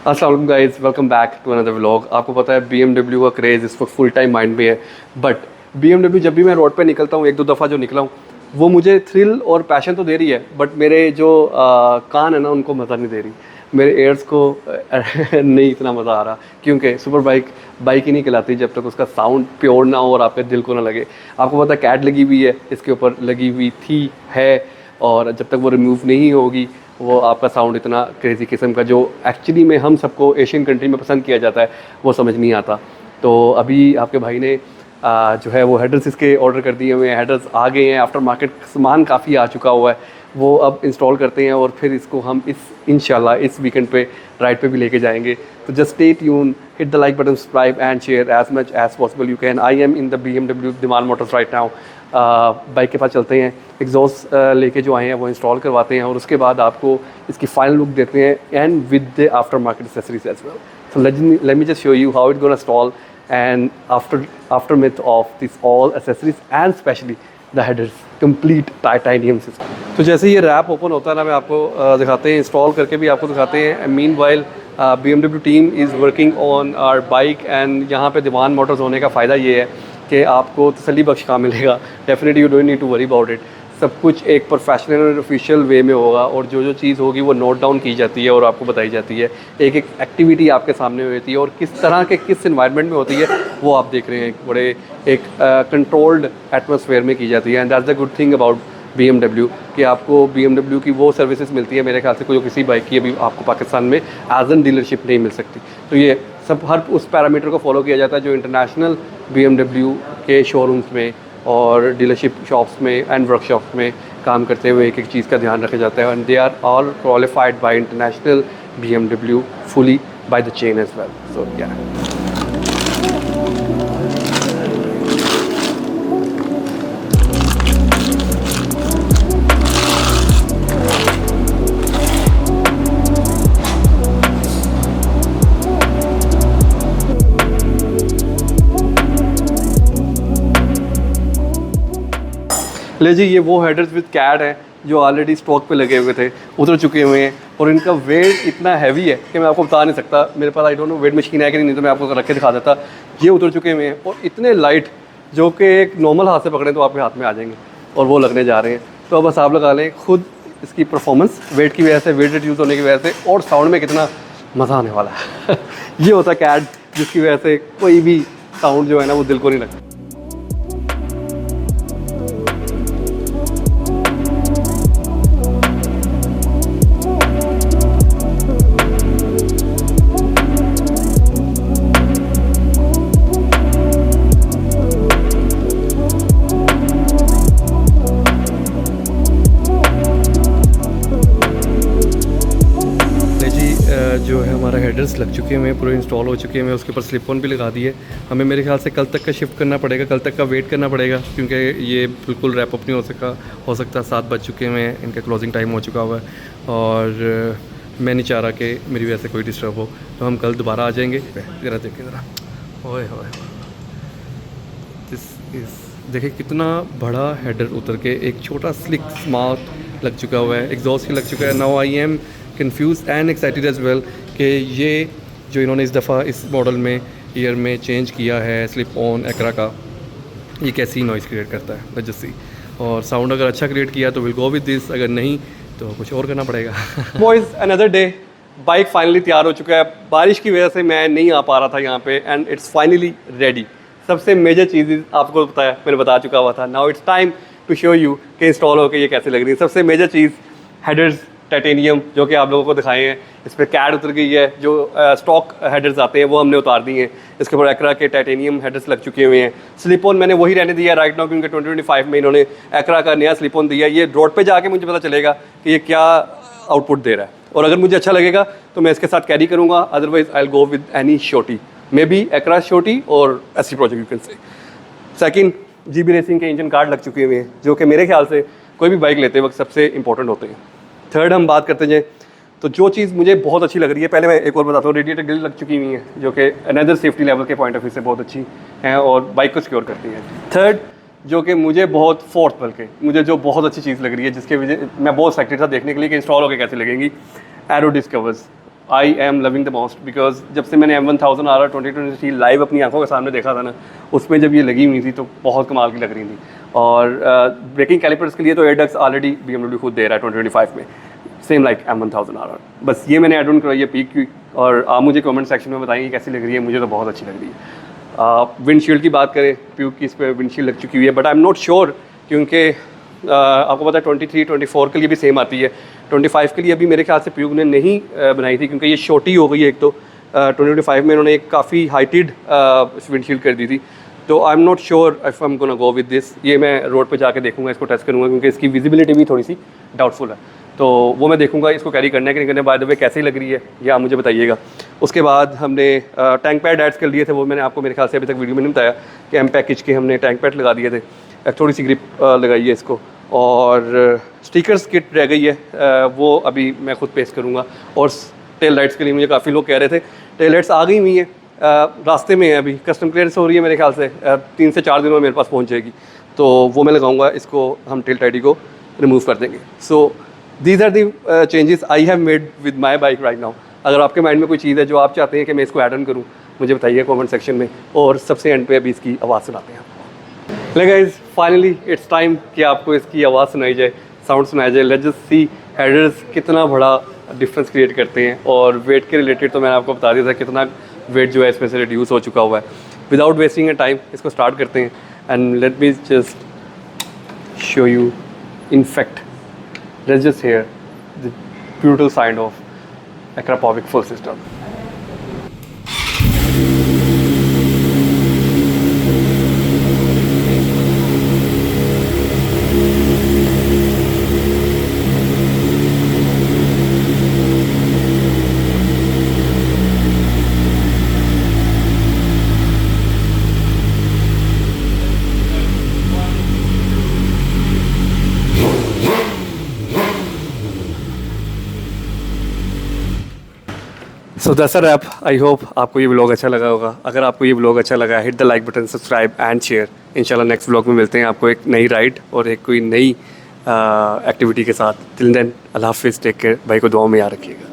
अस्सलाम वालेकुम guys, welcome back to another vlog. आपको पता है BMW का क्रेज़ इस वक्त फुल टाइम माइंड में है। बट BMW जब भी मैं रोड पे निकलता हूँ, एक दो दफ़ा जो निकला हूँ, वो मुझे थ्रिल और पैशन तो दे रही है, बट मेरे जो कान है ना, उनको मज़ा नहीं दे रही। मेरे एयर्स को नहीं इतना मज़ा आ रहा, क्योंकि सुपर बाइक ही नहीं कहलाती जब तक उसका साउंड प्योर ना हो और आपके दिल को ना लगे। आपको पता है कैट लगी हुई है, इसके ऊपर लगी हुई थी है, और जब तक वो रिमूव नहीं होगी वो आपका साउंड इतना क्रेज़ी किस्म का जो एक्चुअली में हम सबको एशियन कंट्री में पसंद किया जाता है, वो समझ नहीं आता। तो अभी आपके भाई ने जो है वो हेडर्स इसके ऑर्डर कर दिए हुए हैं। हेडर्स आ गए हैं, आफ्टर मार्केट सामान काफ़ी आ चुका हुआ है, वो अब इंस्टॉल करते हैं और फिर इसको हम इंशाल्लाह इस वीकेंड पे राइड पे भी लेके जाएंगे। तो just stay tune, hit the like button, subscribe and share as much as possible you can. I am in the BMW दिमान मोटर्स राइट नाउ। बाइक के पास चलते हैं, एग्जॉस्ट लेके जो आए हैं वो इंस्टॉल करवाते हैं और उसके बाद आपको इसकी फाइनल लुक देते हैं and with the after market accessories as well. So let me just show you how it's gonna install and aftermath of this all accessories and especially the headers complete titanium system। तो जैसे ये rap open होता है ना, मैं आपको दिखाते हैं, इंस्टॉल करके भी आपको दिखाते हैं। Meanwhile BMW team is working on our bike and यहाँ पे दीवान मोटर्स होने का फ़ायदा ये है कि आपको तसल्ली बख्श काम मिलेगा। Definitely you don't need to worry about it. सब कुछ एक प्रोफेशनल और ऑफिशियल वे में होगा और जो जो चीज़ होगी वो नोट डाउन की जाती है और आपको बताई जाती है। एक एक एक्टिविटी आपके सामने होती है और किस तरह के किस इन्वायरमेंट में होती है वो आप देख रहे हैं। बड़े एक कंट्रोल्ड एटमॉस्फेयर में की जाती है and that's the good thing about BMW कि आपको BMW की वो सर्विसेज मिलती है मेरे ख्याल से कोई किसी बाइक की अभी आपको पाकिस्तान में एज एन डीलरशिप नहीं मिल सकती। तो ये सब हर उस पैरामीटर को फॉलो किया जाता है जो इंटरनेशनल BMW के शोरूम्स में और डीलरशिप शॉप्स में एंड वर्कशॉप्स में काम करते हुए एक एक चीज़ का ध्यान रखा जाता है and they are all qualified by international BMW fully by the chain as well. So या ले जी, ये वो हेडर्स विद कैट हैं जो ऑलरेडी स्टॉक पे लगे हुए थे, उतर चुके हुए हैं और इनका वेट इतना हैवी है कि मैं आपको बता नहीं सकता। मेरे पास I don't know weight machine है कि नहीं, तो मैं आपको रख के दिखा देता। ये उतर चुके हुए हैं और इतने लाइट जो कि एक नॉर्मल हाथ से पकड़ें तो आपके हाथ में आ जाएंगे और वो लगने जा रहे हैं। तो अब बस आप लगा लें खुद इसकी परफॉर्मेंस वेट की वजह से, वेट रिड्यूस होने की वजह से और साउंड में कितना मज़ा आने वाला है। ये होता है कैट जिसकी वजह से कोई भी साउंड जो है ना वो दिल को नहीं लगता। जो है हमारा हेडर्स लग चुके हैं, पूरे इंस्टॉल हो चुके हैं, उसके ऊपर स्लिप ऑन भी लगा दिए। हमें मेरे ख्याल से कल तक का शिफ्ट करना पड़ेगा, कल तक का वेट करना पड़ेगा क्योंकि ये बिल्कुल रैप अप नहीं हो सकता। 7 बज चुके हैं, इनका क्लोजिंग टाइम हो चुका हुआ है और मैं नहीं चाह रहा कि मेरी वजह से कोई डिस्टर्ब हो। तो हम कल दोबारा आ जाएंगे। ज़रा देखें, ज़रा ओए होए, दिस इज़ देखिए कितना बड़ा हेडर उतर के एक छोटा स्लिक स्मार्ट लग चुका हुआ है, एग्जॉस्ट भी लग चुका है। Now I am confuse and excited as well कि ये जो इन्होंने इस दफ़ा इस मॉडल में ईयर में चेंज किया है स्लिप ऑन एक्रा का, ये कैसी नॉइज़ क्रिएट करता है। Let's just see. और साउंड अगर अच्छा क्रिएट किया तो विल गो विद दिस, अगर नहीं तो कुछ और करना पड़ेगा। Boys another day, bike finally तैयार हो चुका है। बारिश की वजह से मैं नहीं आ पा रहा था यहाँ पे एंड इट्स फाइनली रेडी। सबसे मेजर चीज़ आपको बताया, मैंने बता चुका हुआ था। Now it's time to show you कि इंस्टॉल होकर ये कैसे लग रही है। सबसे मेजर चीज़ हेडर्स टाइटेनियम जो कि आप लोगों को दिखाए हैं, इस पर कैट उतर गई है। जो स्टॉक हेडर्स आते हैं वो हमने उतार दिए हैं। इसके ऊपर एक्रा के टाइटेनियम हेडर्स लग चुके हुए हैं। स्लिप ऑन मैंने वही रहने दिया राइट नाउ क्योंकि 2025 में इन्होंने एक्रा का नया स्लिप ऑन दिया। ये रोड पे जाके मुझे पता चलेगा कि ये क्या आउटपुट दे रहा है और अगर मुझे अच्छा लगेगा तो मैं इसके साथ कैरी करूँगा, otherwise I will go with any shorty, may be एक्रा शॉटी और ऐसी project you can say. Second, GB racing के इंजन कार्ड लग चुके हुए हैं जो कि मेरे ख्याल से कोई भी बाइक लेते वक्त सबसे इंपॉर्टेंट होते हैं। थर्ड हम बात करते हैं तो जो चीज़ मुझे बहुत अच्छी लग रही है, पहले मैं एक और बताता हूँ, रेडिएटर ग्रिल लग चुकी हुई है जो कि अनदर सेफ्टी लेवल के पॉइंट ऑफ व्यू से बहुत अच्छी हैं और बाइक को सिक्योर करती है। थर्ड जो कि मुझे बहुत फोर्थ बल्कि मुझे जो बहुत अच्छी चीज़ लग रही है जिसके वजह मैं बहुत एक्साइटेड था देखने के लिए कि इंस्टॉल होकर कैसे लगेंगी, aero disc covers. I am loving the most, because जब से मैंने M1000 RR 2023 लाइव अपनी आंखों के सामने देखा था ना, उसमें जब ये लगी हुई थी तो बहुत कमाल की लग रही थी। और ब्रेकिंग कैलिपर्स के लिए तो एयर डक्ट्स ऑलरेडी BMW खुद दे रहा है 2025 में, सेम लाइक M1000 RR। बस ये मैंने ऐड ऑन करवाई है पीक की, और आप मुझे कमेंट सेक्शन में बताएंगे कैसी लग रही है। मुझे तो बहुत अच्छी लग रही है। विंडशील्ड की बात करें, प्यूक की इस पर विंडशील्ड लग चुकी हुई है, but I am not sure, क्योंकि आपको पता है 23, 24 के लिए भी सेम आती है। 25 के लिए अभी मेरे ख्याल से प्यूक ने नहीं बनाई थी, क्योंकि ये छोटी हो गई है एक तो। 2025 में इन्होंने एक काफ़ी हाइटेड विंडशील्ड कर दी थी, तो I am not sure if I am gonna go with this. ये मैं रोड पे जाके देखूंगा, इसको टेस्ट करूँगा, क्योंकि इसकी विजिबिलिटी भी थोड़ी सी डाउटफुल है, तो वो मैं देखूंगा इसको कैरी करना है कि नहीं करना। बाय द वे कैसी लग रही है ये आप मुझे बताइएगा। उसके बाद हमने टैंक पैड ऐड्स कर लिए थे, वो मैंने आपको मेरे ख्याल से अभी तक वीडियो में नहीं बताया कि M पैकेज के हमने टैंक पैड लगा दिए थे, थोड़ी सी ग्रिप लगाई है इसको, और स्टिकर्स किट रह गई है, वो अभी मैं खुद पेस्ट करूँगा। और टेल लाइट्स के लिए मुझे काफ़ी लोग कह रहे थे, टेल लाइट्स आ गई हुई हैं, रास्ते में है, अभी कस्टम क्लियरेंस हो रही है, मेरे ख्याल से 3 से 4 दिनों में मेरे पास पहुँच जाएगी, तो वो मैं लगाऊंगा, इसको हम टेल टाइडी को रिमूव कर देंगे। So these are the changes I have made with my bike right now. अगर आपके माइंड में कोई चीज़ है जो आप चाहते हैं कि मैं इसको ऐड ऑन करूँ, मुझे बताइए कमेंट सेक्शन में, और सबसे एंड पे अभी इसकी आवाज़ सुनाते हैं आपको। गाइस फाइनली इट्स टाइम कि आपको इसकी आवाज़ सुनाई जाए, साउंड सुनाया जाए। लेट्स जस्ट सी हेडर्स कितना बड़ा डिफरेंस क्रिएट करते हैं, और वेट के रिलेटेड तो मैंने आपको बता दिया था कितना वेट जो है इसमें से रिड्यूस हो चुका हुआ है। विदाउट वेस्टिंग ए टाइम इसको स्टार्ट करते हैं, and let me just show you in fact, let's just hear the brutal sound of Akrapovic full system. So that's a wrap. I hope आपको ये व्लॉग अच्छा लगा होगा। अगर आपको ये व्लॉग अच्छा लगा, hit the like button, subscribe and share. इंशाल्लाह नेक्स्ट व्लॉग में मिलते हैं आपको एक नई राइड और एक कोई नई एक्टिविटी के साथ। टिल देन अल्लाह हाफिज़, टेक केयर, भाई को दुआओं में याद रखिएगा।